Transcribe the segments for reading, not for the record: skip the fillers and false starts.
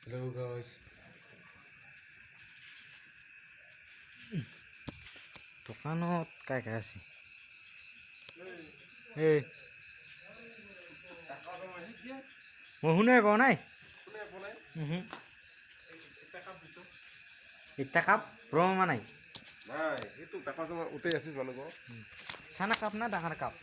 Hello guys. দোকানত কাই কাই আছে এই মই শুনে কোৱা নাই একটা কাপ ৰমা নাই নাই সেইটো টাকা জমা উঠাই আছিস মানুহ চানা কাপ না ডাঙৰ কাপ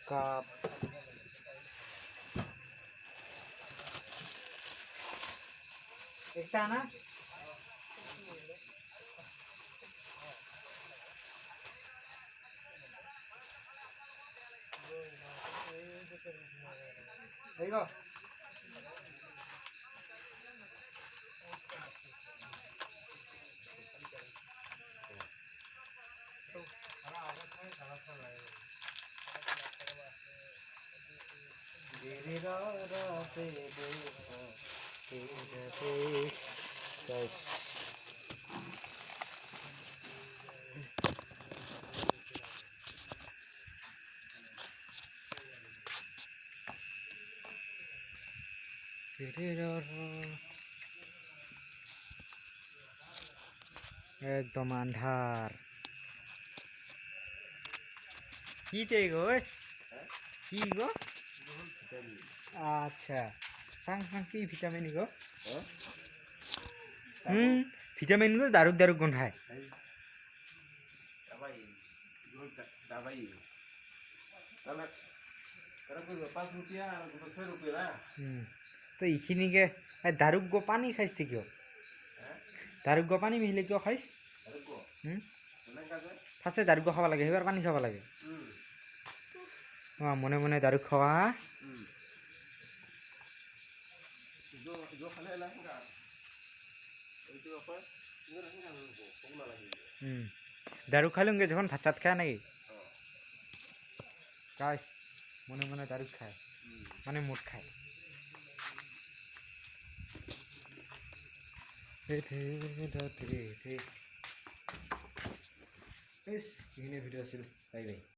কাপ একটা না দেখো guys একদম আন্ধার কি চাই গো কি গো আচ্ছা সাং সাং কি ভিটামিন গো ভিটামিন গো দারুক দারুক গন্ধায় তো এইখিনিকে দারুক গো পানী খাইছ কিয় দারুক গো পানী মিহিলে কিয় খাইছ ফাৰ্ষ্টে দারুক গো খাব লাগে সেইবাৰ পানী খাব লাগে মনে মনে দারুক খাওয়া দারুক খাইলুঙ্গে যখন ভাত চাত খায় নাকি গাইস মনে মনে দারুক খায় মানে মুড খায় ভিডিও আছিল বাই বাই